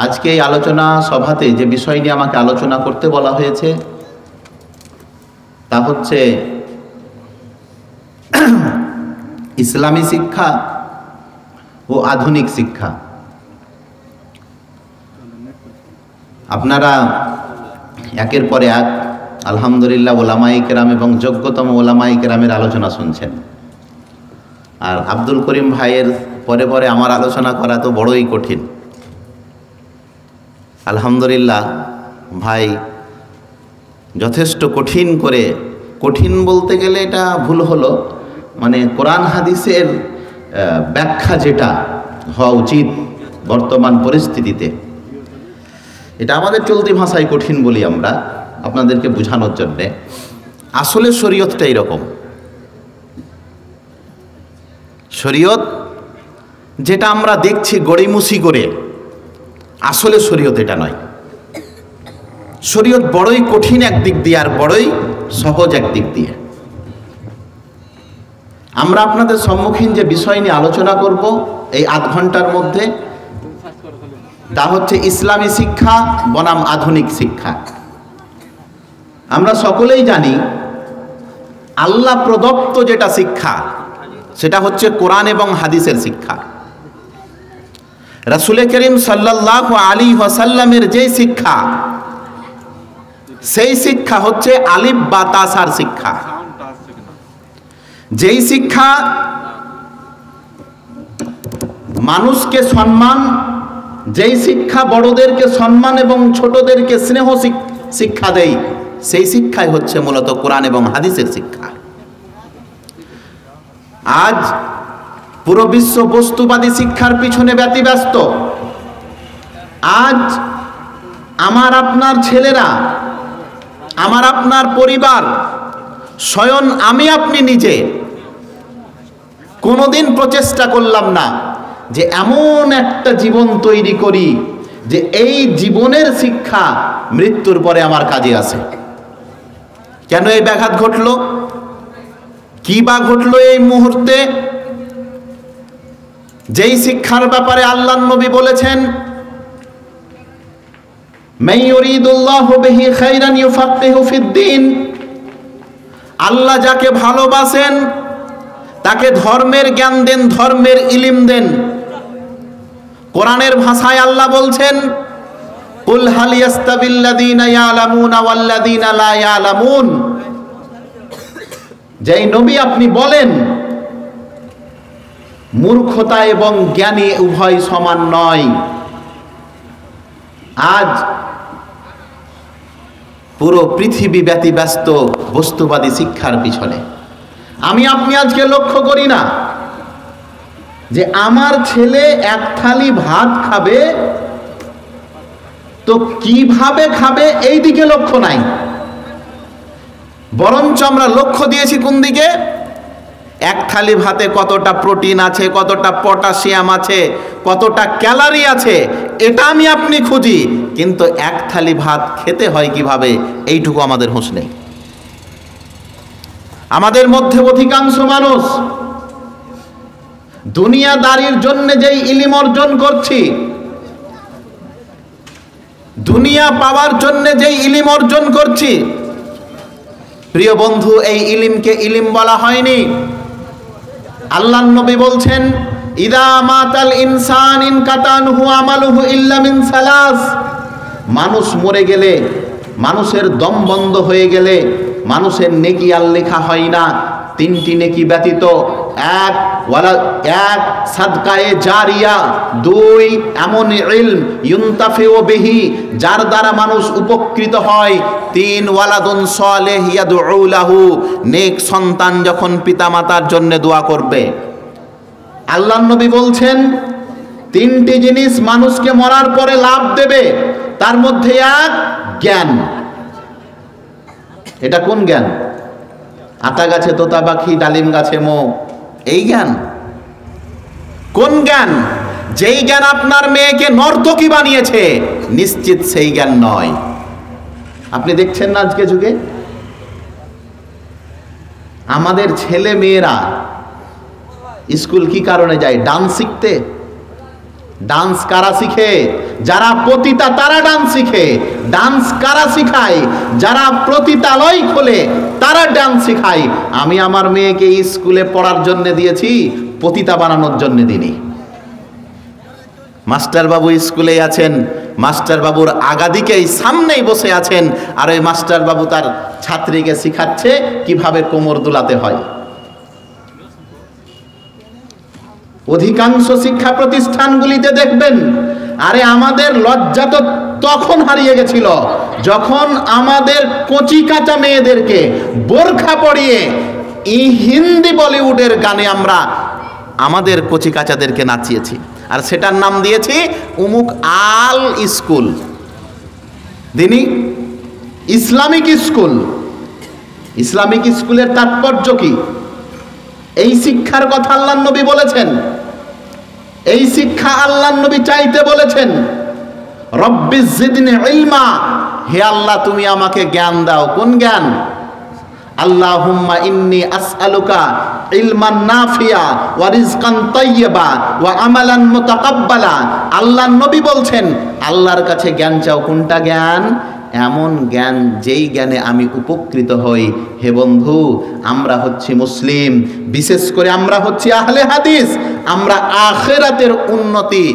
আজকে এই আলোচনা সভাতে যে বিষয় নিয়ে আমাকে আলোচনা করতে বলা হয়েছে তা হচ্ছে ইসলামী শিক্ষা ও আধুনিক শিক্ষা। আপনারা একের পর এক আলহামদুলিল্লাহ ওলামায়ে কেরাম এবং যোগ্যতম ওলামায়ে কেরামের আলোচনা শুনছেন। আর আব্দুল করিম ভাইয়ের পরে পরে আমার আলোচনা করা তো বড়ই কঠিন। আলহামদুলিল্লাহ ভাই যথেষ্ট কঠিন করে, কঠিন বলতে গেলে এটা ভুল হলো, মানে কোরআন হাদিসের ব্যাখ্যা যেটা হওয়া উচিত বর্তমান পরিস্থিতিতে, এটা আমাদের চলতি ভাষায় কঠিন বলি আমরা আপনাদেরকে বোঝানোর জন্যে। আসলে শরীয়তটা এরকম, শরীয়ত যেটা আমরা দেখছি গড়িমুসি করে, আসলে শরীয়ত এটা নয়। শরীয়ত বড়ই কঠিন একদিক দিয়ে আর বড়ই সহজ একদিক দিয়ে। আমরা আপনাদের সম্মুখীন যে বিষয় নিয়ে আলোচনা করব এই আধ ঘন্টার মধ্যে, তা হচ্ছে ইসলামী শিক্ষা বনাম আধুনিক শিক্ষা। আমরা সকলেই জানি আল্লাহ প্রদত্ত যেটা শিক্ষা সেটা হচ্ছে কোরআন এবং হাদিসের শিক্ষা। রাসূল করিম সাল্লাল্লাহু আলাইহি ওয়াসাল্লামের যে শিক্ষা, সেই শিক্ষা হচ্ছে আলিফ বা তাসার শিক্ষা। যেই শিক্ষা মানুষকে সম্মান, যেই শিক্ষা বড়দেরকে সম্মান এবং ছোটদেরকে স্নেহ শিক্ষা দেয়, সেই শিক্ষাই হচ্ছে মূলত কোরআন এবং হাদিসের শিক্ষা। আজ পুরো বিশ্ব বস্তুবাদী শিক্ষার পিছনে ব্যতিব্যস্ত। আজ আমার আপনার ছেলেরা, আমার আপনার পরিবার, স্বয়ং আমি আপনি নিজে কোনোদিন প্রচেষ্টা করলাম না যে এমন একটা জীবন তৈরি করি যে এই জীবনের শিক্ষা মৃত্যুর পরে আমার কাজে আসে। কেন এই ব্যাঘাত ঘটলো? কি বা ঘটলো এই মুহূর্তে? যেই শিক্ষার ব্যাপারে আল্লাহর নবী বলেছেন, মান ইউরিদুল্লাহু বিহি খাইরান ইউফাক্কিহু ফিদ্দীন, আল্লাহ যাকে ভালোবাসেন তাকে ধর্মের জ্ঞান দেন, ধর্মের ইলম দেন। কোরআনের ভাষায় আল্লাহ বলছেন, কুল হাল ইয়াস্তাবিল্লাযীনা ইয়ালামুনা ওয়াল্লাযীনা লা ইয়ালামুন, যেই নবী আপনি বলেন মূর্খতা এবং জ্ঞানী উভয় সমান নয়। আজ পুরো পৃথিবী ব্যতিব্যস্ত বস্তুবাদী শিক্ষার পিছনে। আমি আপনি আজকে লক্ষ্য করি না যে আমার ছেলে এক থালি ভাত খাবে তো কিভাবে খাবে এই দিকে লক্ষ্য নাই, বরঞ্চ আমরা লক্ষ্য দিয়েছি কোন দিকে? এক থালি ভাতে কতটা প্রোটিন আছে, কতটা পটাশিয়াম আছে, কতটা ক্যালোরি আছে, এটা আমি আপনি খুঁজি, কিন্তু এক থালি ভাত খেতে হয় কিভাবে এইটুকু আমাদের হুঁশ নেই। আমাদের মধ্যে অধিকাংশ মানুষ দুনিয়াদারির জন্য যেই ইলম অর্জন করছি, দুনিয়া পাওয়ার জন্য যেই ইলম অর্জন করছি, প্রিয় বন্ধু, এই ইলমকে ইলম বলা হয়নি। আল্লাহর নবী বলছেন, ইদা মাতাল ইনসান ইনকাতা আনহু আমালুহু ইল্লা মিন সালাস, মানুষ মরে গেলে, মানুষের দম বন্ধ হয়ে গেলে মানুষের নেকি আর লেখা হয় না তিনটি নেকি ব্যতীত। এক সাদকায়ে জারিয়া, দুই এমন ইলম ইউনতাফিউ বিহি, যার দ্বারা মানুষ উপকৃত হয়, তিন ওয়ালাদুন সালেহ ইয়াদউ লাহু, নেক সন্তান যখন পিতামাতার জন্য দোয়া করবে। আল্লাহর নবী বলছেন তিনটি জিনিস মানুষকে মরার পরে লাভ দেবে, তার মধ্যে এক জ্ঞান। এটা কোন জ্ঞান? আতা গাছে তোতা পাখি, ডালিম গাছে মো, এই জ্ঞান? কোন জ্ঞান? যেই জ্ঞান আপনার মেয়েকে নর্তকী বানিয়েছে, নিশ্চিত সেই জ্ঞান নয়। আপনি দেখছেন না আজকে যুগে আমাদের ছেলে মেয়েরা স্কুল কি কারণে যায়? ডান্স শিখতে। ডান্স কারা শিখে? যারা পতিতা তারা ডান্স শিখে। ডান্স কারা শিখায়? যারা পতিতালয় খোলে তারা ডান্স শিখায়। আমি আমার মেয়েকে স্কুলে পড়ার জন্য দিয়েছি, পতিতা বানানোর জন্য দিইনি। মাস্টার বাবু স্কুলে আছেন, মাস্টার বাবুর আগাদিকেই সামনেই বসে আছেন, আর ওই মাস্টার বাবু তার ছাত্রীকে শিখাচ্ছে কিভাবে কোমর দুলাতে হয়। অধিকাংশ শিক্ষা প্রতিষ্ঠানগুলিতে দেখবেন, আরে আমাদের লজ্জা তো তখন হারিয়ে গেছিল যখন আমাদের কচি কাঁচা মেয়েদেরকে বোরখা পরিয়ে হিন্দি বলিউডের গানে আমরা আমাদের কচি কাঁচাদেরকে নাচিয়েছি, আর সেটার নাম দিয়েছি উমুক আল স্কুল, দিনী ইসলামিক স্কুল। ইসলামিক স্কুলের তাৎপর্য কি? এই শিক্ষার কথা আল্লাহর নবী বলেছেন, এই শিক্ষা আল্লাহর নবী চাইতে বলেছেন, রব্বিজ জিদনি ইলমা, হে আল্লাহ তুমি আমাকে জ্ঞান দাও। কোন জ্ঞান? আল্লাহুম্মা ইন্নী আসআলুকা ইলমান নাফিয়া ওয়া রিজকান তাইয়্যিবা ওয়া আমালান মুতাকাব্বালা। আল্লাহর নবী বলছেন আল্লাহর কাছে জ্ঞান চাও। কোনটা জ্ঞান? এমন জ্ঞান যেই জ্ঞানে আমি উপকৃত হই। হে বন্ধু, আমরা হচ্ছি মুসলিম, বিশেষ করে আমরা হচ্ছি আহলে হাদিস, আমরা আখিরাতের উন্নতি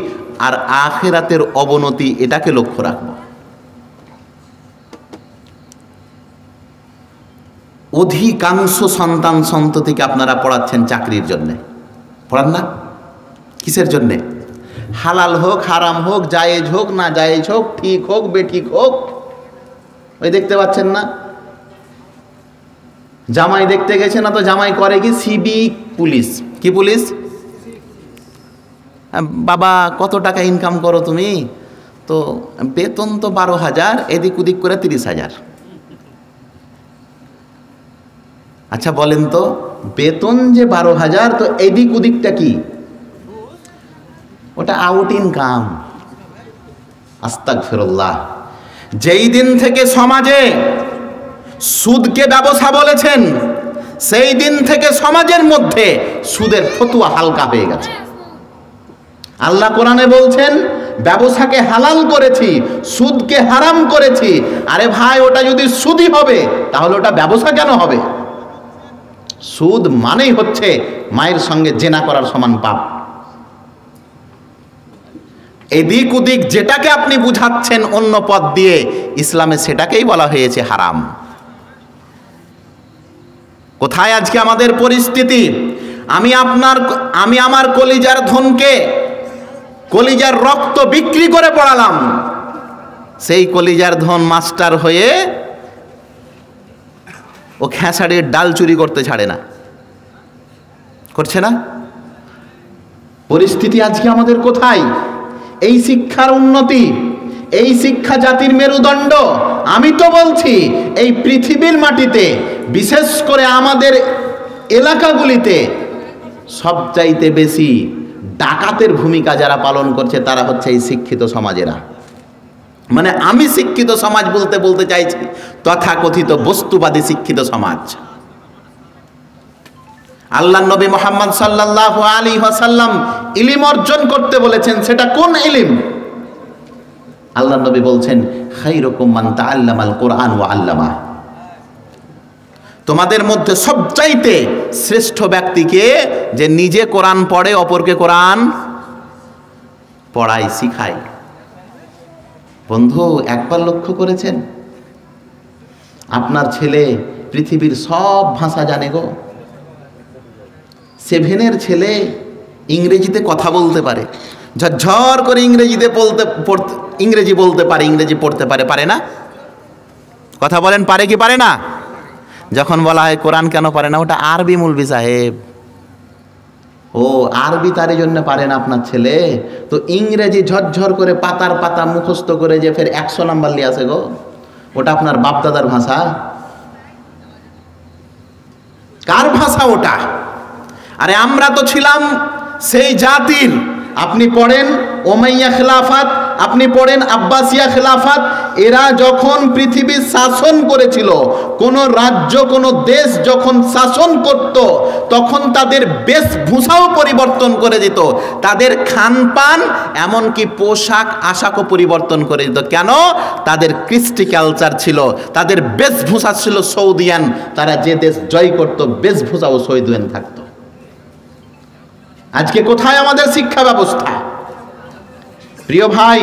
আর আখিরাতের অবনতি এটাকে লক্ষ্য রাখব। অধিকাংশ সন্তান সন্ততিকে আপনারা পড়াচ্ছেন চাকরির জন্যে, পড়ান না? কিসের জন্যে? হালাল হোক হারাম হোক, জায়েজ হোক না জায়েজ হোক, ঠিক হোক বেঠিক হোক। ওই দেখতে পাচ্ছেন না, জামাই দেখতে গেছে না তো জামাই করে কি? Civic police. কি পুলিশ? বাবা কত টাকা ইনকাম করো তুমি? তো বেতন তো 12,000, এদিক ওদিক করে 30,000। আচ্ছা বলেন তো, বেতন যে 12,000, তো এদিক ওদিকটা কি? ওটা আউট ইনকাম। আস্তাগফিরুল্লাহ। যেই দিন থেকে সমাজে সুদকে ব্যবসা বলেছেন, সেই দিন থেকে সমাজের মধ্যে সুদের ফতোয়া হালকা হয়ে গেছে। আল্লাহ কোরআনে বলছেন ব্যবসাকে হালাল করেছি, সুদকে হারাম করেছি। আরে ভাই, ওটা যদি সুদই হবে তাহলে ওটা ব্যবসা কেন হবে? সুদ মানেই হচ্ছে মায়ের সঙ্গে জেনা করার সমান পাপ। এদিক ওদিক যেটাকে আপনি বুঝাচ্ছেন অন্য পথ দিয়ে, ইসলামে সেটাকেই বলা হয়েছে হারাম। কোথায় আজকে আমাদের পরিস্থিতি? আমি আমার কলিজার ধনকে, কলিজার রক্ত বিক্রি করে পড়ালাম, সেই কলিজার ধন মাস্টার হয়ে ও খেসারির ডাল চুরি করতে ছাড়ে না, করছে না? পরিস্থিতি আজকে আমাদের কোথায়? এই শিক্ষার উন্নতি, এই শিক্ষা জাতির মেরুদণ্ড। আমি তো বলছি এই পৃথিবীর মাটিতে, বিশেষ করে আমাদের এলাকাগুলিতে সবচাইতে বেশি ডাকাতের ভূমিকা যারা পালন করছে তারা হচ্ছে এই শিক্ষিত সমাজেরা। মানে আমি শিক্ষিত সমাজ বলতে চাইছি তথাকথিত বস্তুবাদী শিক্ষিত সমাজ। আল্লাহ নবী মুহাম্মদ সাল্লাল্লাহু আলাইহি ওয়াসাল্লাম ইলম অর্জন করতে বলেছেন। সেটা কোন ইলম? আল্লাহ নবী বলছেন খায়রুকুম মান তাআল্লামাল কুরআন ওয়া আল্লামা। তোমাদের মধ্যে সবচাইতে শ্রেষ্ঠ ব্যক্তিকে যে নিজে কোরআন পড়ে অপরকে কোরআন পড়ায়, শিখায়। বন্ধু, একবার লক্ষ্য করেছেন আপনার ছেলে পৃথিবীর সব ভাষা জানে গো। 7-এর ছেলে ইংরেজিতে কথা বলতে পারে, ঝরঝর করে ইংরেজি বলতে পারে, ইংরেজি পড়তে পারে, পারে না? কথা বলেন, পারে কি পারে না? যখন বলা হয় কোরআন কেন পারে না, ওটা আরবি মৌলভী সাহেব। ও আরবি তার জন্য পারে না আপনার ছেলে, তো ইংরেজি ঝরঝর করে পাতার পাতা মুখস্থ করে যে ফের 100 নাম্বার নিয়ে আসে গো, ওটা আপনার বাপদাদার ভাষা? কার ভাষা ওটা? আরে আমরা তো ছিলাম সেই জাতির, আপনি পড়েন ওমাইয়া খেলাফত, আপনি পড়েন আব্বাসিয়া খেলাফত, এরা যখন পৃথিবী শাসন করেছিল, কোন রাজ্য কোন দেশ যখন শাসন করত, তখন তাদের বেশভূষাও পরিবর্তন করে দিত, তাদের খানপান এমনকি পোশাক আশাকও পরিবর্তন করে দিত। কেন? তাদের কৃষ্টি কালচার ছিল, তাদের বেশভূষা ছিল সৌদিয়ান। তারা যে দেশ জয় করত বেশভূষাও সৌদিয়ান থাকতো। আজকে কোথায় আমাদের শিক্ষা ব্যবস্থা? প্রিয় ভাই,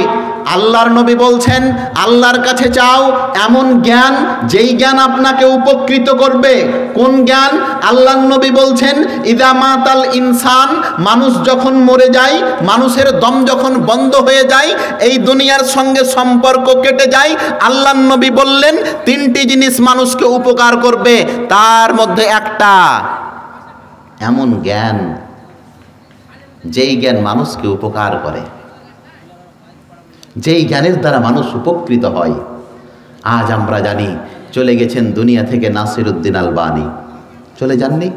আল্লাহর নবী বলছেন আল্লাহর কাছে চাও এমন জ্ঞান যেই জ্ঞান আপনাকে উপকৃত করবে। কোন জ্ঞান? আল্লাহর নবী বলছেন ইদা মাতাল ইনসান, মানুষ যখন মরে যায়, মানুষের দম যখন বন্ধ হয়ে যায়, এই দুনিয়ার সঙ্গে সম্পর্ক কেটে যায়, আল্লাহর নবী বললেন তিনটি জিনিস মানুষকে উপকার করবে। তার মধ্যে একটা এমন জ্ঞান যেই জ্ঞান মানুষকে উপকার করে, যেই জ্ঞানের দ্বারা মানুষ উপকৃত হয়। আজ আমরা জানি চলে গেছেন দুনিয়া থেকে নাসিরউদ্দিন আলবানী, চলে যাননি?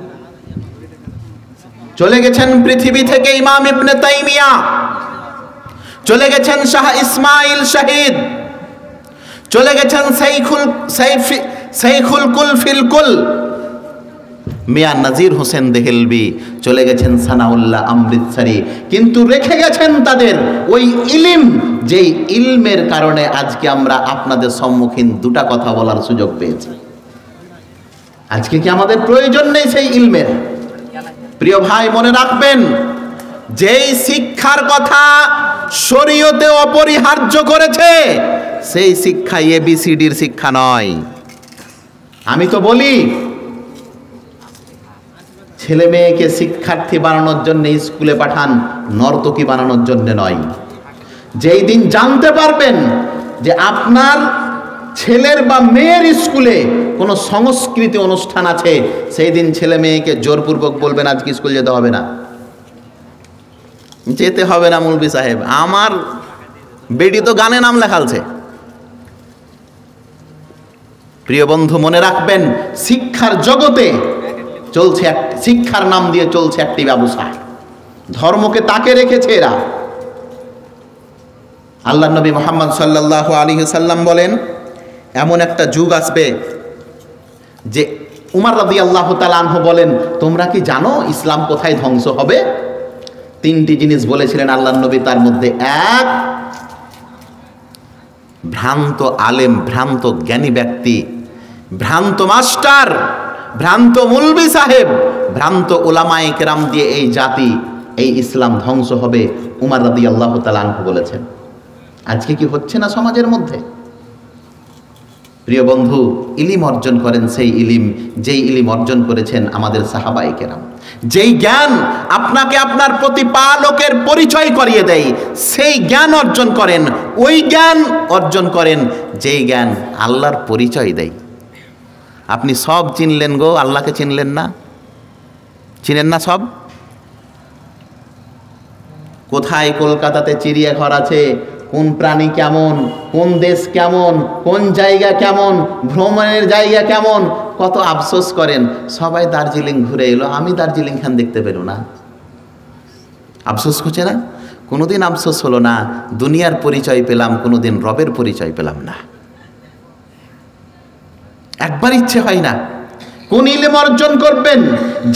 চলে গেছেন পৃথিবী থেকে ইমাম ইবনে তাইমিয়া, চলে গেছেন শাহ ইসমাইল শহীদ, চলে গেছেন সেইখুল কুল ফিল কুল মিয়া নাজির হোসেন দেহেলবি, চলে গেছেন সানাউল্লাহ অমৃতসরী, কিন্তু রেখে গেছেন তাদের ওই ইলম, যেই ইলমের কারণে আজকে আমরা আপনাদের সম্মুখীন দুটা কথা বলার সুযোগ পেয়েছি। আজকে কি আমাদের প্রয়োজন নেই সেই ইলমের? প্রিয় ভাই, মনে রাখবেন যেই শিক্ষার কথা শরীয়তে অপরিহার্য করেছে, সেই শিক্ষা এবিসিডির শিক্ষা নয়। আমি তো বলি ছেলে মেয়েকে শিক্ষার্থী বানানোর জন্য স্কুলে পাঠান, নর্তকী বানানোর জন্য নয়। যেই দিন জানতে পারবেন যে আপনার ছেলের বা মেয়ের স্কুলে কোনো সংস্কৃতি অনুষ্ঠান আছে, সেই দিন ছেলে মেয়েকে জোরপূর্বক বলবেন আজকে স্কুল যেতে হবে না, যেতে হবে না মৌলভী সাহেব, আমার বেটি তো গানে নাম লেখালছে। প্রিয় বন্ধু, মনে রাখবেন শিক্ষার জগতে চলছে, শিক্ষার নাম দিয়ে চলছে একটি ব্যবসা। ধর্মকে তাকে রেখেছে এরা। আল্লাহ নবী মুহাম্মদ সাল্লাল্লাহু আলাইহি সাল্লাম বলেন এমন একটা যুগ আসবে যে উমর রাদিয়াল্লাহু তাআলা আনহু বলেন তোমরা কি জানো ইসলাম কোথায় ধ্বংস হবে? তিনটি জিনিস বলেছিলেন আল্লাহ নবী, তার মধ্যে এক, ভ্রান্ত আলেম, ভ্রান্ত জ্ঞানী ব্যক্তি, ভ্রান্ত মাস্টার, ভ্রান্ত মুলবি সাহেব, ভ্রান্ত উলামায়ে কেরাম দিয়ে এই জাতি, এই ইসলাম ধ্বংস হবে। উমর রাদিয়াল্লাহু তাআলা আনহু বলেছেন। আজকে কি হচ্ছে না সমাজের মধ্যে? প্রিয় বন্ধু, ইলিম অর্জন করেন সেই ইলিম যেই ইলিম অর্জন করেছেন আমাদের সাহাবায়ে কেরাম। যেই জ্ঞান আপনাকে আপনার প্রতিপালকের পরিচয় করিয়ে দেয়, সেই জ্ঞান অর্জন করেন। ওই জ্ঞান অর্জন করেন যেই জ্ঞান আল্লাহর পরিচয় দেয়। আপনি সব চিনলেন গো, আল্লাহকে চিনলেন না, চিনেন না সব। কোথায় কলকাতাতে চিড়িয়াঘর আছে, কোন প্রাণী কেমন, কোন দেশ কেমন, কোন জায়গা কেমন, ভ্রমণের জায়গা কেমন, কত আফসোস করেন। সবাই দার্জিলিং ঘুরে এলো, আমি দার্জিলিং খান দেখতে পেলো না, আফসোস হচ্ছে না? কোনোদিন আফসোস হলো না দুনিয়ার পরিচয় পেলাম, কোনোদিন রবের পরিচয় পেলাম না। একবার ইচ্ছে হয় না কোন ইলম অর্জন করবেন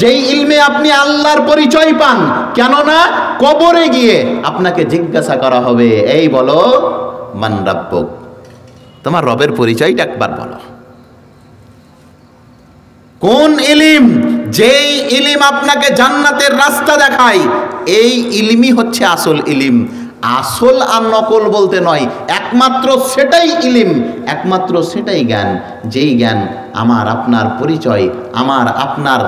যেই ইলমে আপনি আল্লাহর পরিচয় পান। কেননা কবরে গিয়ে আপনাকে জিজ্ঞাসা করা হবে, এই বলো মান রাব্বুক, তোমার রবের পরিচয়টা একবার বলো। কোন ইলম? যেই ইলম আপনাকে জান্নাতের রাস্তা দেখায়, এই ইলমই হচ্ছে আসল ইলম। আসল আর নকল বলতে নয়, একমাত্র সেটাই ইলম, একমাত্র সেটাই জ্ঞান, যেই জ্ঞান আমার আপনার পরিচয়, আমার আপনার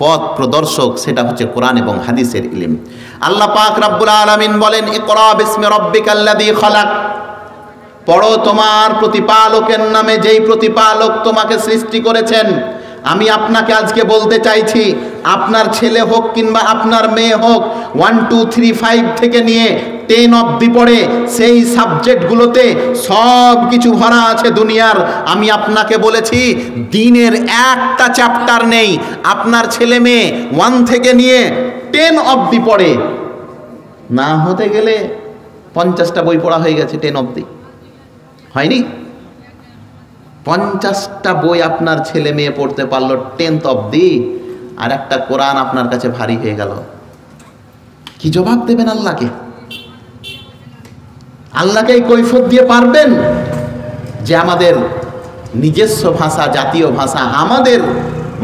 পথ প্রদর্শক, সেটা হচ্ছে কোরআন এবং হাদিসের ইলম। আল্লাহ পাক রব্বুল আলামিন বলেন ইকরা বিসমি রাব্বিকাল্লাযী খালাক, পড়ো তোমার প্রতিপালকের নামে, যেই প্রতিপালক তোমাকে সৃষ্টি করেছেন। আমি আপনাকে আজকে বলতে চাইছি, আপনার ছেলে হোক কিংবা আপনার মেয়ে হোক, 1 2 3 5 থেকে নিয়ে 10 অবধি পড়ে, সেই সাবজেক্টগুলোতে সব কিছু ভরা আছে দুনিয়ার। আমি আপনাকে বলেছি দিনের একটা চ্যাপ্টার নেই। আপনার ছেলে মেয়ে 1 থেকে নিয়ে 10 অবধি পড়ে, না হতে গেলে 50টা বই পড়া হয়ে গেছে 10 অবধি। হয়নি? 50টা বই আপনার ছেলে মেয়ে পড়তে পারলো 10th অবধি, আর একটা কোরআন আপনার কাছে ভারী হয়ে গেল, কি জবাব দেবেন আল্লাহকে? আল্লাহকে কৈফিয়ত দিয়ে পারবেন যে আমাদের নিজস্ব ভাষা, জাতীয় ভাষা, আমাদের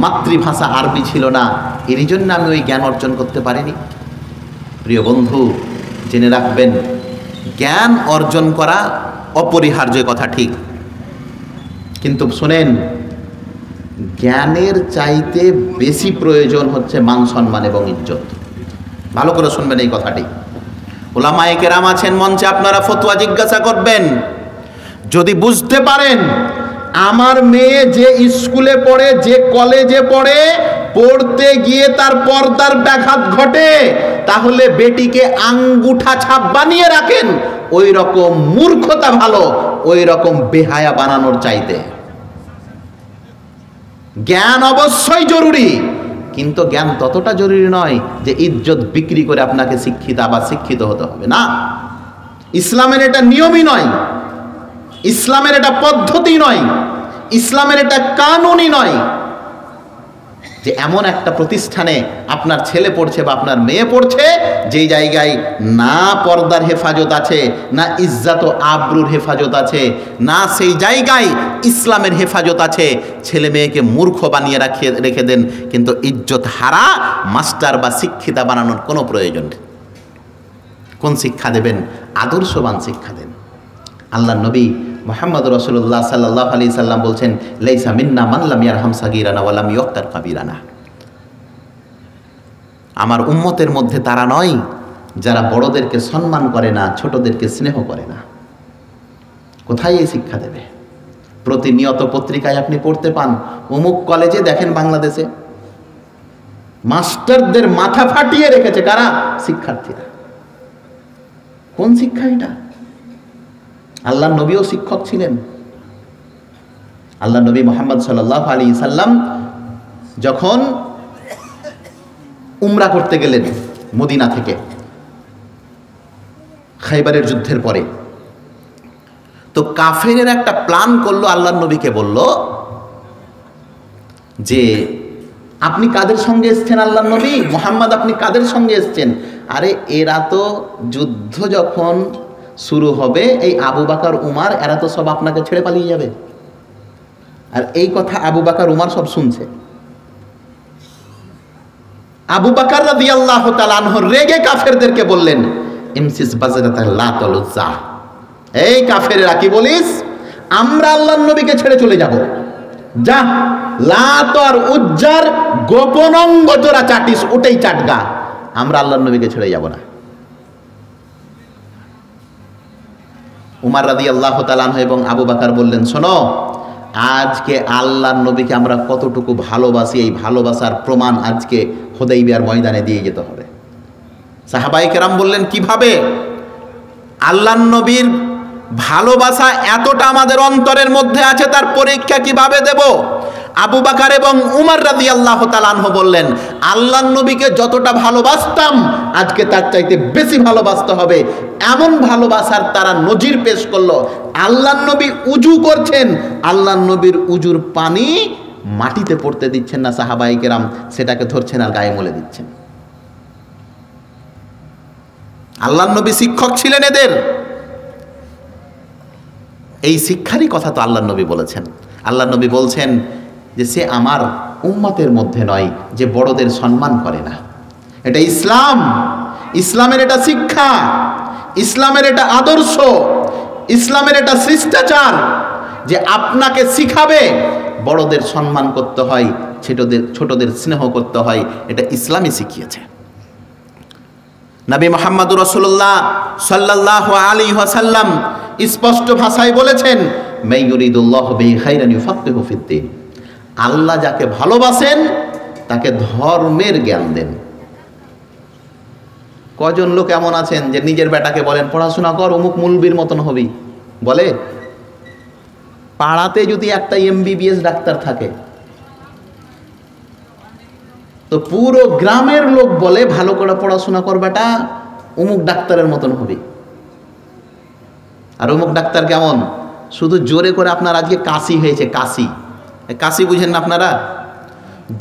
মাতৃভাষা আরবি ছিল না, এর জন্য আমি ওই জ্ঞান অর্জন করতে পারিনি? প্রিয় বন্ধু, জেনে রাখবেন, জ্ঞান অর্জন করা অপরিহার্য, কথা ঠিক, কিন্তু শোনেন, জ্ঞানের চাইতে বেশি প্রয়োজন হচ্ছে মান সম্মান এবং ইজ্জত। ভালো করে শুনবেন এই কথাটি। ওলামায়ে কেরাম আছেন মঞ্চে, আপনারা ফতোয়া জিজ্ঞাসা করবেন। যদি বুঝতে পারেন আমার মেয়ে যে স্কুলে পড়ে, যে কলেজে পড়ে, পড়তে গিয়ে তার পর্দার ব্যাঘাত ঘটে, তাহলে বেটিকে আঙ্গুঠা ছাপ বানিয়ে রাখেন। ওই রকম মূর্খতা ভালো ওই রকম বেহায়া বানানোর চাইতে। জ্ঞান অবশ্যই জরুরি, কিন্তু জ্ঞান ততটা জরুরি নয় যে ইজ্জত বিক্রি করে আপনাকে শিক্ষিত বা শিক্ষিত হতে হবে না। ইসলামের এটা নিয়মই নয়, ইসলামের এটা পদ্ধতি নয়, ইসলামের এটা কানুনই নয় যে এমন একটা প্রতিষ্ঠানে আপনার ছেলে পড়ছে বা আপনার মেয়ে পড়ছে যেই জায়গায় না পর্দার হেফাজত আছে, না ইজ্জত ও আবরুর হেফাজত আছে, না সেই জায়গায় ইসলামের হেফাজত আছে। ছেলে মেয়েকে মূর্খ বানিয়ে রেখে দেন, কিন্তু ইজ্জত হারা মাস্টার বা শিক্ষিতা বানানোর কোনো প্রয়োজন নেই। কোন শিক্ষা দেবেন? আদর্শবান শিক্ষা দেন। আল্লাহ নবী মুহাম্মদ রাসূলুল্লাহ সাল্লাল্লাহু আলাইহি সাল্লাম বলছেন, লাইসা মিন্না মান লাম ইয়ারহাম সাগীরানা ওয়া লাম ইয়াক্তার কাবীরানা। আমার উম্মতের মধ্যে তারা নয় যারা বড়দেরকে সম্মান করে না, ছোটদেরকে স্নেহ করে না। কোথায় এই শিক্ষা দেবে? প্রতিনিয়ত পত্রিকায় আপনি পড়তে পান, অমুক কলেজে দেখেন বাংলাদেশে মাস্টারদের মাথা ফাটিয়ে রেখেছে কারা? শিক্ষার্থীরা। কোন শিক্ষা এটা? আল্লাহ নবীও শিক্ষক ছিলেন। আল্লাহ নবী মুহাম্মদ সাল্লাল্লাহু আলাইহি সাল্লাম যখন উমরা করতে গেলেন মদিনা থেকে খাইবারের যুদ্ধের পরে, তো কাফেরের একটা প্ল্যান করলো, আল্লাহ নবীকে বলল যে আপনি কাদের সঙ্গে এসছেন? আল্লাহ নবী মুহাম্মদ, আপনি কাদের সঙ্গে এসছেন? আরে এরা তো যুদ্ধ যখন শুরু হবে, এই আবু বকর উমর এরা তো সব আপনাকে ছেড়ে পালিয়ে যাবে। আর এই কথা আবু বকর উমর সব শুনছে। আবু বকর রাদিয়াল্লাহু তাআলা আনহু রেগে কাফেরদেরকে বললেন, ইমসিস বাজরাতা লা তালুজা, এই কাফেররা কি বলিস? আমরা আল্লাহর নবীকে ছেড়ে চলে যাব? যা, লাত আর উজ্জার গোপন অঙ্গ তোরা চাটিস, ওটাই চাটগা, আমরা আল্লাহর নবীকে ছেড়ে যাব না। উমর রাদিয়াল্লাহু তাআলা আনহু এবং আবু বকর বললেন, শোনো, আজকে আল্লাহর নবীকে আমরা কতটুকু ভালোবাসি, এই ভালোবাসার প্রমাণ আজকে হুদাইবিয়ার ময়দানে দিয়ে যেতে হবে। সাহাবায়ে কেরাম বললেন, কিভাবে? আল্লাহর নবীর ভালোবাসা এতটা আমাদের অন্তরের মধ্যে আছে, তার পরীক্ষা কিভাবে দেব? আবু বকর এবং উমর রাদিয়াল্লাহু তাআলা আনহু বললেন, আল্লাহর নবীকে যতটা ভালোবাসতাম আজকে তার চাইতে বেশি ভালোবাসতে হবে। এমন ভালোবাসার তারা নজির পেশ করলো। আল্লাহর নবী উজু করছেন, আল্লাহর নবীর উজুর পানি মাটিতে পড়তে দিচ্ছেন না সাহাবায়ে কেরাম, সেটাকে ধরছেন আর গায়ে মলে দিচ্ছেন। আল্লাহর নবী শিক্ষক ছিলেন এদের। এই শিক্ষারই কথা তো আল্লাহর নবী বলেছেন। আল্লাহর নবী বলছেন যে সে আমার উম্মতের মধ্যে নয় যে বড়দের সম্মান করে না। এটা ইসলাম, ইসলামের এটা শিক্ষা, ইসলামের এটা আদর্শ, ইসলামের এটা শিষ্টাচার যে আপনাকে শিখাবে বড়দের সম্মান করতে হয়, ছোটদের স্নেহ করতে হয়। এটা ইসলামই শিখিয়েছে। নবী মুহাম্মদুর রাসূলুল্লাহ সাল্লাল্লাহু আলাইহি ওয়াসাল্লাম স্পষ্ট ভাষায় বলেছেন, মা ইউরিদুল্লাহু বিহি খাইরান ইউফাক্কিহু ফিদ্দীন। আল্লাহ যাকে ভালোবাসেন তাকে ধর্মের জ্ঞান দেন। কজন লোক এমন আছেন যে নিজের বেটাকে বলেন পড়াশোনা কর, অমুক মুলবির মতন হবি, বলে? পাড়াতে যদি একটা এমবিবিএস ডাক্তার থাকে তো পুরো গ্রামের লোক বলে ভালো করে পড়াশোনা কর বেটা, অমুক ডাক্তারের মতন হবি। আর অমুক ডাক্তার কেমন? শুধু জোরে করে আপনার আজকে কাশি হয়েছে, কাশি, কাশি বুঝেন না আপনারা?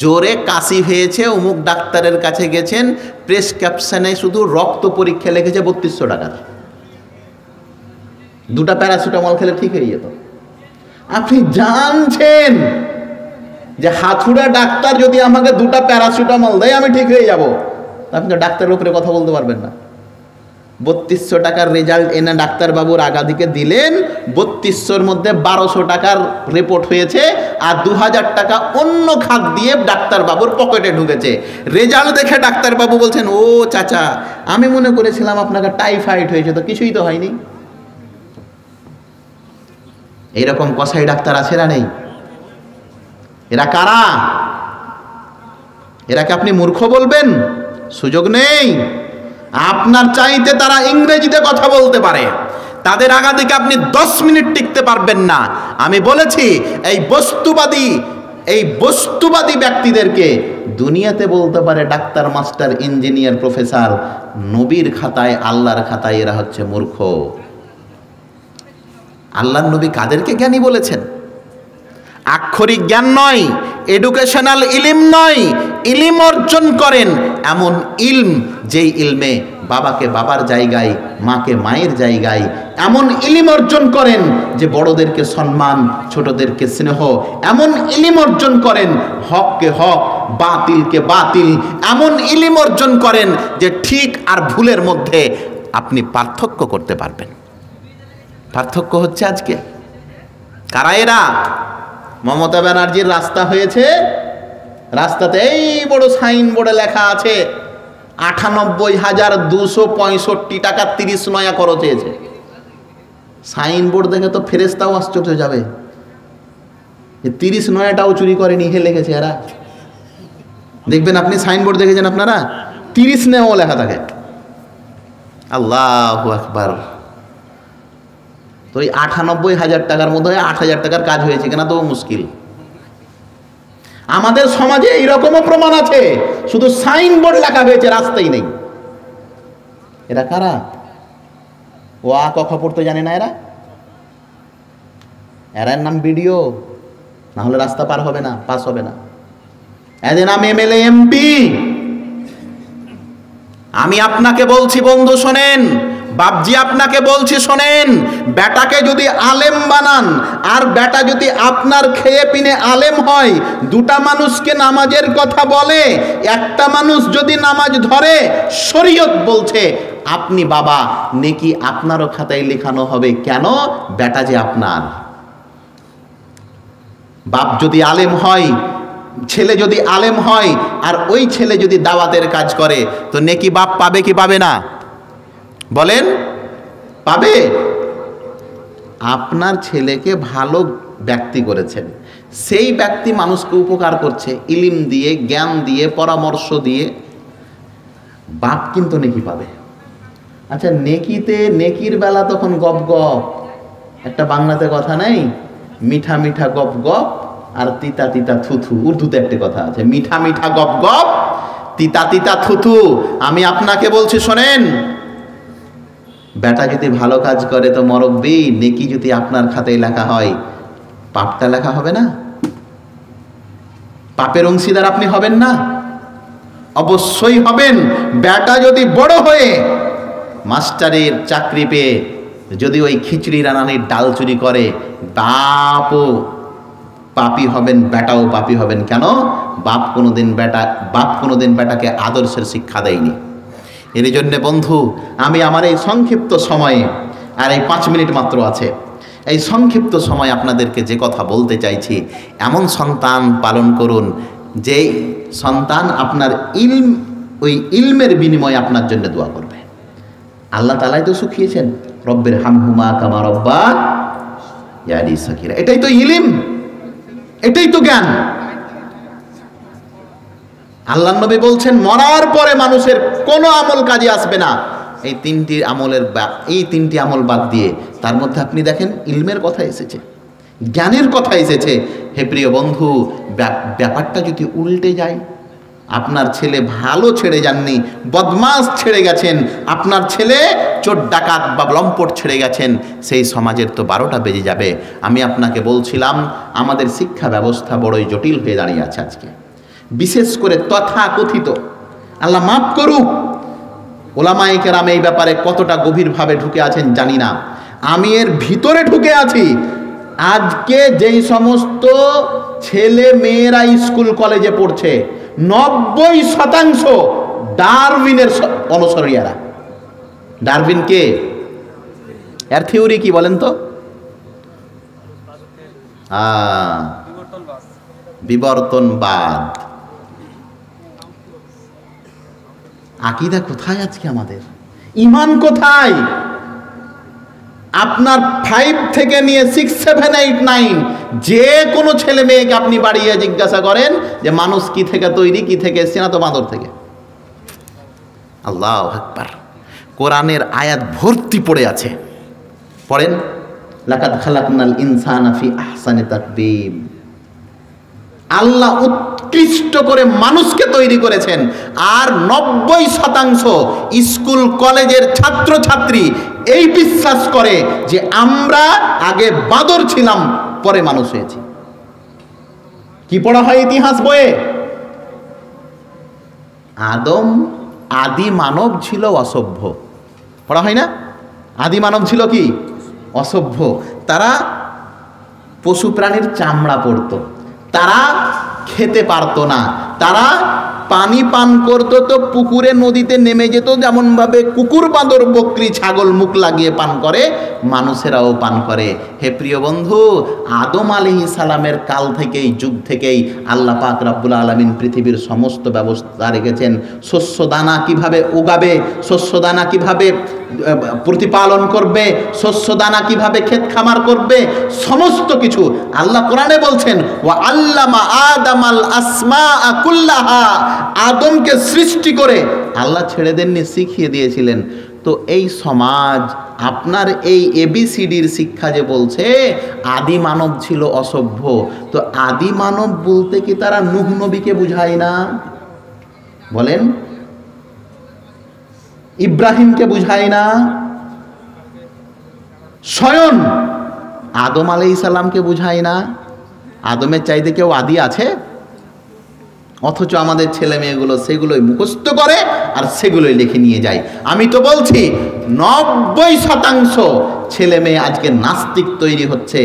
জোরে কাশি হয়েছে, অমুক ডাক্তারের কাছে গেছেন, প্রেসক্রিপশনে শুধু রক্ত পরীক্ষা লিখেছে 3200 টাকার। 2টা প্যারাসিটামল খেলে ঠিক হয়ে যেত। আপনি জানছেন যে হাতুড়া ডাক্তার যদি আমাকে 2টা প্যারাসিটামল দেয় আমি ঠিক হয়ে যাব, আপনি তো ডাক্তারের উপরে কথা বলতে পারবেন না। 3200 টাকার রেজাল্ট এনে ডাক্তারবাবুর আগাদিকে দিলেন, 3200-র মধ্যে 1200 টাকার রিপোর্ট হয়েছে, আর 2000 টাকা অন্য খাত দিয়ে ডাক্তারবাবুর পকেটে ঢুকেছে। রেজাল্ট দেখে ডাক্তারবাবু বলছেন, ও চাচা, আমি মনে করেছিলাম আপনাকে টাইফয়েড হয়েছে, তো কিছুই তো হয়নি। এইরকম কসাই ডাক্তার আছে না নেই? এরা কারা? এরাকে আপনি মূর্খ বলবেন? সুযোগ নেই। আপনার চাইতে তারা ইংরেজিতে কথা বলতে পারে, তাদের আগাদিকে আপনি 10 মিনিট টিকতে পারবেন না। আমি বলেছি এই বস্তুবাদী ব্যক্তিদেরকে দুনিয়াতে বলতে পারে ডাক্তার, মাস্টার, ইঞ্জিনিয়ার, প্রফেসর, নবীর খাতায়, আল্লাহর খাতায় এরা হচ্ছে মূর্খ। আল্লাহর নবী কাদেরকে জ্ঞানী বলেছেন? আক্ষরিক জ্ঞান নয়, এডুকেশনাল ইলম নয়, ইলম অর্জন করেন এমন ইলম যেই ইলমে বাবাকে বাবার জায়গায়, মাকে মায়ের জায়গায়, এমন ইলম অর্জন করেন যে বড়দেরকে সম্মান, ছোটদেরকে স্নেহ, এমন ইলম অর্জন করেন হককে হক, বাতিলকে বাতিল, এমন ইলম অর্জন করেন যে ঠিক আর ভুলের মধ্যে আপনি পার্থক্য করতে পারবেন। পার্থক্য হচ্ছে আজকে কারা এরা? মমতা ব্যানার্জির রাস্তা হয়েছে, রাস্তাতে এই বড় সাইনবোর্ডে লেখা আছে 98,265 টাকা 30 নয়া খরচ হয়েছে। সাইনবোর্ড দেখে তো ফেরেশতাও আশ্চর্য যাবে, 30 নয়াটাও চুরি করেনি, হে লিখেছে এরা। দেখবেন আপনি সাইনবোর্ড দেখেছেন আপনারা, 30 নেও লেখা থাকে। আল্লাহু আকবার। তো এই 98,000 টাকার মধ্যে 8,000 টাকার কাজ হয়েছে কিনা তো মুশকিল। আমাদের সমাজে এইরকমও প্রমাণ আছে, শুধু সাইনবোর্ড লেখা হয়েছে, রাস্তাই নেই। এরা কারা? ও আ ক খ পড়তে জানে না এরা? এর নাম ভিডিও, না হলে রাস্তা পার হবে না, পাস হবে না। এদের নাম এমএলএ, এমপি। আমি আপনাকে বলছি বন্ধু শোনেন, বাপজি আপনাকে বলছি শোনেন, বেটাকে যদি আলেম বানান আর বেটা যদি আপনার খেয়ে পিনে আলেম হয়, 2টা মানুষকে নামাজের কথা বলে, একটা মানুষ যদি নামাজ ধরে, শরীয়ত বলছে আপনি বাবা, নেকি আপনারও খাতায় লেখানো হবে। কেন? বেটা যে আপনার। বাপ যদি আলেম হয়, ছেলে যদি আলেম হয়, আর ওই ছেলে যদি দাওয়াতের কাজ করে, তো নেকি বাপ পাবে কি পাবে না? বলেন, পাবে। আপনার ছেলেকে ভালো ব্যক্তি করেছেন, সেই ব্যক্তি মানুষকে উপকার করছে ইলিম দিয়ে, জ্ঞান দিয়ে, পরামর্শ দিয়ে, বাপ কিন্তু নেকি পাবে। আচ্ছা, নেকিতে, নেকির বেলা তখন গপ গপ, একটা বাংলাতে কথা নেই, মিঠা মিঠা গপ গপ আর তিতা তিতা থুথু। উর্দুতে একটা কথা আছে, মিঠা মিঠা গপ গপ, তিতা তিতা থুথু। আমি আপনাকে বলছি শোনেন, বেটা যদি ভালো কাজ করে তো মরব্বি, নেকি যদি আপনার খাতায় লেখা হয়, পাপটা লেখা হবে না? পাপের অংশীদার আপনি হবেন না? অবশ্যই হবেন। বেটা যদি বড় হয়ে মাস্টারের চাকরি পেয়ে যদি ওই খিচুড়ি রান্নানির ডাল চুরি করে, বাপও পাপী হবেন, বেটাও পাপী হবেন। কেন? বাপ কোনোদিন বেটাকে আদর্শের শিক্ষা দেয়নি। এর জন্যে বন্ধু, আমি আমার এই সংক্ষিপ্ত সময়ে, আর এই 5 মিনিট মাত্র আছে, এই সংক্ষিপ্ত সময় আপনাদেরকে যে কথা বলতে চাইছি, এমন সন্তান পালন করুন যে সন্তান আপনার ওই ইলমের বিনিময়ে আপনার জন্য দোয়া করবে। আল্লাহ তাআলাই তো শিখিয়েছেন, রব্বির হামহুমা কামা রব্বা ইয়ানি সাকিরা। এটাই তো ইলম, এটাই তো জ্ঞান। আল্লাহ নবী বলছেন, মরার পরে মানুষের কোনো আমল কাজে আসবে না এই 3টি আমল বাদ দিয়ে। তার মধ্যে আপনি দেখেন ইলমের কথা এসেছে, জ্ঞানের কথা এসেছে। হে প্রিয় বন্ধু, ব্যাপারটা যদি উল্টে যায়, আপনার ছেলে ভালো ছেড়ে যাননি, বদমাস ছেড়ে গেছেন, আপনার ছেলে চোর ডাকাত বা লম্পট ছেড়ে গেছেন, সেই সমাজের তো 12টা বেজে যাবে। আমি আপনাকে বলছিলাম আমাদের শিক্ষা ব্যবস্থা বড়ই জটিল হয়ে দাঁড়িয়ে আছে আজকে, বিশেষ করে তথাকথিত, আল্লাহ মাফ করুক, ওলামায়ে কেরাম এই ব্যাপারে কতটা গভীরভাবে ঢুকে আছেন জানি না, আমি এর ভিতরে ঢুকে আছি। আজকে যেই সমস্ত ছেলে মেয়েরা স্কুল কলেজে পড়ছে 90% ডারউইনের অনুসারীরা। ডারউইন কে? এর থিওরি কি বলেন তো? বিবর্তনবাদ। আকীদা কোথায় আজকে আমাদের? ঈমান কোথায়? আপনার 5 থেকে নিয়ে 6, 7, 8, 9 যে কোনো ছেলে মেয়েকে আপনি বাড়িয়ে জিজ্ঞাসা করেন যে মানুষ কি থেকে তৈরি, কি থেকে এসছে, না তো বাঁদর থেকে। আল্লাহু আকবার। কোরআনের আয়াত ভর্তি পড়ে আছে, পড়েন, লাকাদ খালাকনাল ইনসানা ফি আহসানি তাকবীম। আল্লাহ উৎকৃষ্ট করে মানুষকে তৈরি করেছেন, আর 90% স্কুল কলেজের ছাত্রছাত্রী এই বিশ্বাস করে যে আমরা আগে বাঁদর ছিলাম, পরে মানুষ হয়েছি। কি পড়া হয় ইতিহাস বইয়ে? আদম আদি মানব ছিল অসভ্য, পড়া হয় না? আদি মানব ছিল কি? অসভ্য। তারা পশু প্রাণীর চামড়া পড়তো, তারা খেতে পারতো না, তারা পানি পান করতো তো পুকুরে নদীতে নেমে যেত, যেমনভাবে কুকুর বাঁদর বকরি ছাগল মুখ লাগিয়ে পান করে, মানুষেরাও পান করে। হে প্রিয় বন্ধু, আদম আলাইহিস সালামের কাল থেকেই, যুগ থেকেই আল্লাহ পাক রব্বুল আলামিন পৃথিবীর সমস্ত ব্যবস্থা রেখেছেন। শস্য দানা কিভাবে উগাবে, শস্য দানা কিভাবে প্রতিপালন করবে, শস্য দানা কিভাবে ক্ষেত খামার করবে, সমস্ত কিছু আল্লাহ কোরআনে বলছেন, ওয়া আল্লামা আদামাল আসমাআ কুল্লাহা। আদমকে সৃষ্টি করে আল্লাহ ছেড়ে দেননি, শিখিয়ে দিয়েছিলেন। তো এই সমাজ আপনার এই ABCDর শিক্ষা যে বলছে আদি মানব ছিল অসভ্য, তো আদি মানব বলতে কি তারা নূহ নবীকে বুঝায় না? বলেন, ইব্রাহিমকে বুঝায় না? স্বয়ং আদম আলাইহিস সালামকে বুঝায় না? আদমের চাইতে কেউ আদি আছে? অথচ আমাদের ছেলে মেয়েগুলো সেগুলোই মুখস্থ করে আর সেগুলোই লিখে নিয়ে যায়। আমি তো বলছি 90% ছেলে মেয়ে আজকে নাস্তিক তৈরি হচ্ছে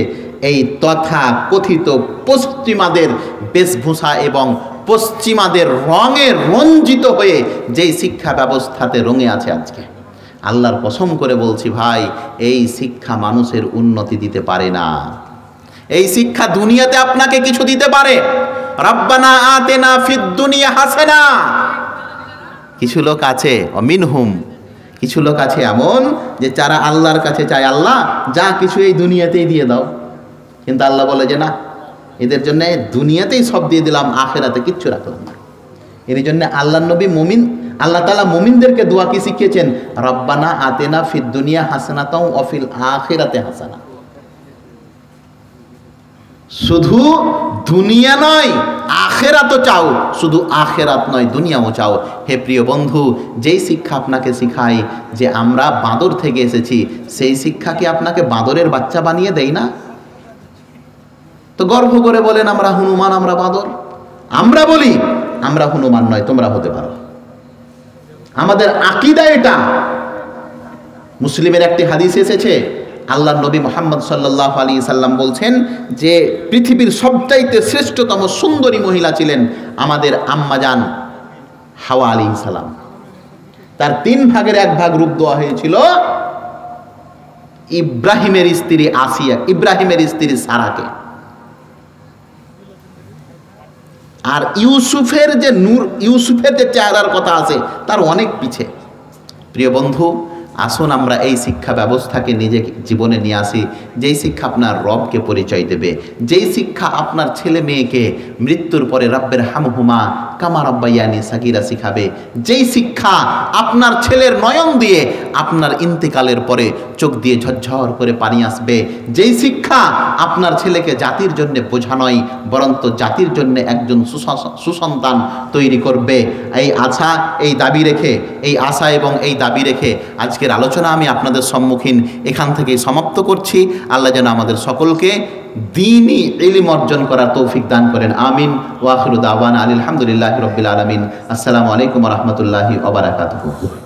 এই তথা কথিত পশ্চিমাদের বেশভূষা এবং পশ্চিমাদের রঙে রঞ্জিত হয়ে যেই শিক্ষা ব্যবস্থাতে রঙে আছে আজকে। আল্লাহর কসম করে বলছি ভাই, এই শিক্ষা মানুষের উন্নতি দিতে পারে না। এই শিক্ষা দুনিয়াতে আপনাকে কিছু দিতে পারে, রাব্বানা আতেনা ফিদ দুনিয়া হাসানা। কিছু লোক আছে অমিনহুম, কিছু লোক আছে এমন যে যারা আল্লাহর কাছে চায় আল্লাহ যা কিছু এই দুনিয়াতেই দিয়ে দাও, কিন্তু আল্লাহ বলে যে না, এদের জন্য দুনিয়াতেই সব দিয়ে দিলাম, আখেরাতে কিচ্ছু রাখলাম না। এর জন্য আল্লাহর নবী মুমিন, আল্লাহ তাআলা মুমিনদেরকে দোয়া কি শিখিয়েছেন? রাব্বানা আতেনা ফিদ দুনিয়া হাসানাতাও ওয়া ফিল আখিরাতি হাসানা। শুধু দুনিয়া নয় আখেরাতও চাও, শুধু আখেরাত নয় দুনিয়াও চাও। হে প্রিয় বন্ধু, যেই শিক্ষা আপনাকে শিখায় যে আমরা বাঁদর থেকে এসেছি, সেই শিক্ষা কি আপনাকে বাঁদরের বাচ্চা বানিয়ে দেয় না? তো গর্ব করে বলেন আমরা হনুমান, আমরা বাঁদর। আমরা বলি আমরা হনুমান নয়, তোমরা হতে পারো। আমাদের আকীদা এটা। মুসলিমের একটি হাদিস এসেছে, আল্লাহর নবী মুহাম্মদ সাল্লাল্লাহু আলাইহি সাল্লাম বলছেন যে পৃথিবীর সবচাইতে শ্রেষ্ঠতম সুন্দরী মহিলা ছিলেন আমাদের আম্মাজান হাওয়া আলাইহিস সালাম। তার 3 ভাগের 1 ভাগ রূপ দেওয়া হয়েছিল ইব্রাহিমের স্ত্রী আসিয়া, ইব্রাহিমের স্ত্রী সারাকে। আর ইউসুফের যে নূর, ইউসুফের যে চেহারার কথা আছে তার অনেক পিছে। প্রিয় বন্ধু, আসুন আমরা এই শিক্ষা ব্যবস্থাকে নিজে জীবনে নিয়ে আসি, যেই শিক্ষা আপনার রবকে পরিচয় দেবে, যেই শিক্ষা আপনার ছেলে মেয়েকে মৃত্যুর পরে রব্বের হামহুমা কামা রব্বায়ানি সাগীরা শিখাবে, যেই শিক্ষা আপনার ছেলের নয়ন দিয়ে আপনার ইন্তেকালের পরে চোখ দিয়ে ঝরঝর করে পানি আসবে, যেই শিক্ষা আপনার ছেলেকে জাতির জন্য বোঝা নয় বরন্ত জাতির জন্য একজন সুসন্তান তৈরি করবে। এই আশা, এই দাবি রেখে, এই আশা এবং এই দাবি রেখে আজকের আলোচনা আমি আপনাদের সম্মুখীন এখান থেকেই সমাপ্ত করছি। আল্লাহ যেন আমাদের সকলকে দ্বীনি ইলম অর্জন করার তৌফিক দান করেন। আমিন। ওয়া আখিরু দাওয়ানা আলহামদুলিল্লাহি রাব্বিল আলামিন। আসসালামু আলাইকুম ওয়া রাহমাতুল্লাহি ওয়া বারাকাতুহু।